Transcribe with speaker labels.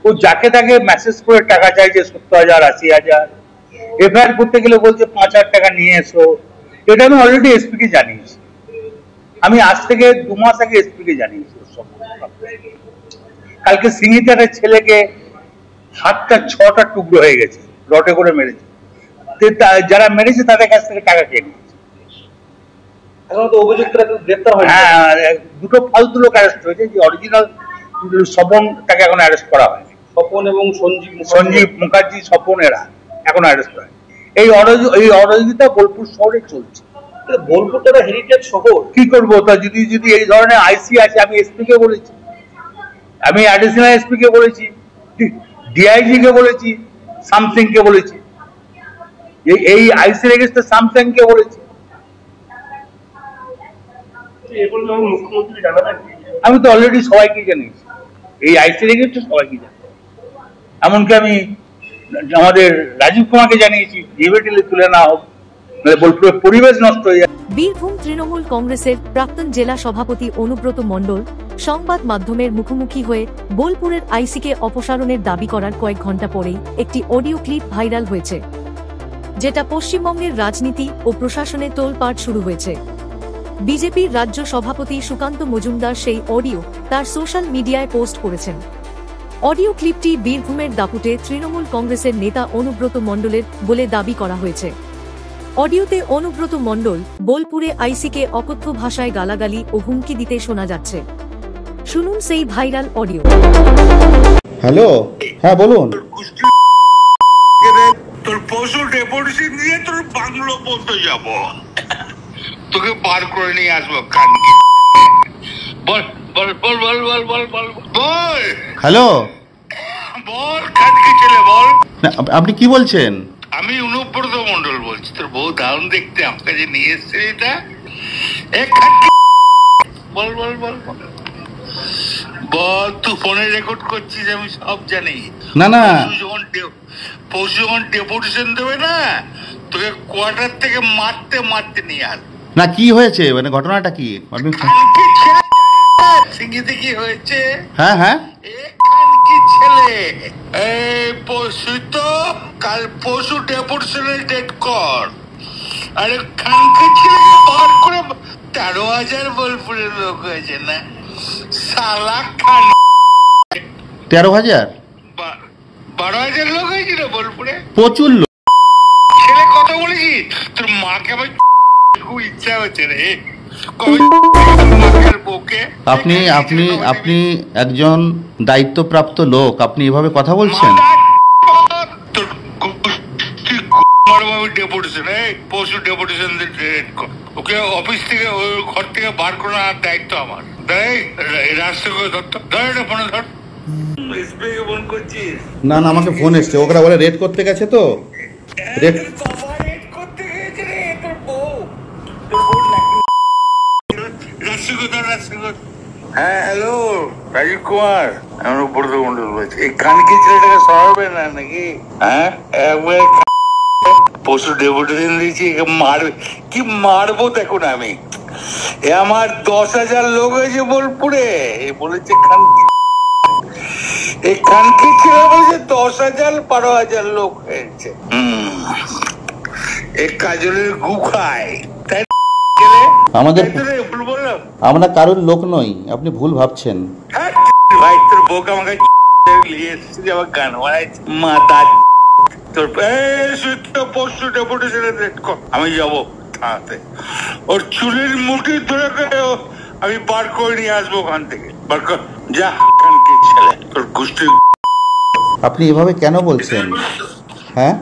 Speaker 1: ও যাকে তাকে মেসেজ করে টাকা চাইছে 70,000 80,000, এফআইআর করতে গেলে বলছে 5,000 টাকা নিয়ে এসো। এটা আমি অলরেডি এসপি কে জানিয়েছি, আমি আজ থেকে 2 মাস আগে এসপি কে জানিয়েছি। কালকে সিঙ্গিতে একটা ছেলেকে হাতটা 6টা টুকরো হয়ে গেছে, রটে করে মেরেছে, যারা মেরেছে তাদের কাছ থেকে টাকা খেয়ে নিয়েছে।
Speaker 2: এখন তো অভিযুক্তরা গ্রেফতার হয়নি।
Speaker 1: হ্যাঁ, দুটো ফালতু লোক অ্যারেস্ট হয়েছে, যে অরিজিনাল স্বপন তাকে এখন অ্যারেস্ট করা হয়নি।
Speaker 2: স্বপন এবং
Speaker 1: সঞ্জীব মুখার্জি, স্বপন এরা এখন অ্যারেস্ট হয়। এই অরাজকতা বোলপুর শহরে চলছে।
Speaker 2: বোলপুরটা হেরিটেজ শহর,
Speaker 1: কি করবো তা? যদি এই ধরনের আইসি আছে, আমি এসপি কে বলেছি, আমি অ্যাডিশনাল এসপি কে বলেছি, ডিআইজি কে বলেছি, সামসিং কে বলেছি, এই আইসির এগেইনস্টে সামসিং কে বলেছি।
Speaker 2: মুখ্যমন্ত্রী জানাবেন?
Speaker 1: আমি তো অলরেডি সবাইকে জানিয়েছি, এই আইসির এগেইনস্টে সবাইকে জানি, এমনকি আমি আমাদের রাজীব কুমারকে জানিয়েছি, ডিবেটিলে তুলে না হোক, বোলপুরের পরিবেশ নষ্ট হয়ে যায়।
Speaker 3: বীরভূম তৃণমূল কংগ্রেসের প্রাক্তন জেলা সভাপতি অনুব্রত মণ্ডল সংবাদ মাধ্যমের মুখোমুখি হয়ে বোলপুরের আইসিকে অপসারণের দাবি করার কয়েক ঘণ্টা পরেই একটি অডিও ক্লিপ ভাইরাল হয়েছে, যেটা পশ্চিমবঙ্গের রাজনীতি ও প্রশাসনে তোলপাড় শুরু হয়েছে। বিজেপির রাজ্য সভাপতি সুকান্ত মজুমদার সেই অডিও তার সোশ্যাল মিডিয়ায় পোস্ট করেছেন। অডিও ক্লিপটি বীরভূমের দাপুটে তৃণমূল কংগ্রেসের নেতা অনুব্রত মণ্ডলের বলে দাবি করা হয়েছে। অডিওতে অনুব্রত মণ্ডল বোলপুরে আইসিকে অকথ্য ভাষায় গালাগালি ও হুমকি দিতে শোনা যাচ্ছে। শুনুন সেই ভাইরাল অডিও।
Speaker 4: হ্যালো, হ্যাঁ বলুন।
Speaker 5: তোর পশু ডেপুটেশন দিয়ে তোর বাংলো পর্যন্ত যাব, তোকে বার করে নিয়ে আসবো। কানকি বল বল বল বল বল বল বল বল।
Speaker 4: হ্যালো,
Speaker 5: বল কানকি ছেলে বল।
Speaker 4: আপনি কি বলছেন?
Speaker 5: আমি অনুব্রত মণ্ডল বলছি। তোর বউ দারুণ দেখতে, আমাকে যে নিয়ে এসছে এটা। বল বল বল বল বল। তুই ফোনে রেকর্ড করছিস, আমি সব জানি।
Speaker 4: না না,
Speaker 5: পশু যখন ডেপুটেশন দেবে না, তোকে কোয়ার্টার থেকে মারতে মারতে নিয়ে আস।
Speaker 4: না কি হয়েছে, মানে ঘটনাটা কি?
Speaker 5: সিঙ্গিতে কি হয়েছে?
Speaker 4: হ্যাঁ হ্যাঁ,
Speaker 5: কি ছেলে এই পশু তো কাল পশু ডেপুটেশনের ডেট কর। আরে খানকে ছেলেকে বার করে 13,000 বোলপুরের লোক হয়েছে না সালা খান।
Speaker 4: 13,000
Speaker 5: 12,000 লোক হয়েছিল বোলপুরে,
Speaker 4: প্রচুর লোক।
Speaker 5: ছেলে কত বলেছি? তোর মাকে আমার খুব ইচ্ছা হচ্ছে রে।
Speaker 4: আপনি আপনি আপনি একজন দায়িত্বপ্রাপ্ত লোক, আপনি এভাবে কথা বলছেন?
Speaker 5: পশু ডেপুটেশন ওকে অফিস থেকে ঘর থেকে বার করার দায়িত্ব আমার।
Speaker 4: না না, আমাকে ফোন এসছে, ওরা বলে রেড করতে গেছে তো। রেড
Speaker 5: করতে গেছে রে তোর বউ। হ্যাঁ হ্যালো, রাজীব কুমার, আমি অনুব্রত মণ্ডল বলছি। এই কানকি ছেলেটাকে সরাবে না নাকি? হ্যাঁ, পশু ডেপুটেশন দিয়েছি, মারবে কি? মারবো দেখুন আমি। আমার 10,000 লোক হয়েছে বোলপুরে, বলেছে খানকি। এই খানকি ছেলে বলেছে 10,000 12,000 লোক হয়েছে। এই কাজলের গু খায়।
Speaker 4: আমরা কারোর লোক নই, আপনি ভুল ভাবছেন।
Speaker 5: ভাই তোর বউকে আমাকে নিয়ে এসেছি, আমার গান বানাইছে মাথা। তোর পশু ডেপুটেশনের রেট কর, আমি যাবো থানাতে। ওর চুলের মুঠি ধরে আমি বার করে নিয়ে আসবো ওখান থেকে। বার কর যা, কানকি ছেলে, তোর গোষ্ঠীর।
Speaker 4: আপনি এভাবে কেন বলছেন? হ্যাঁ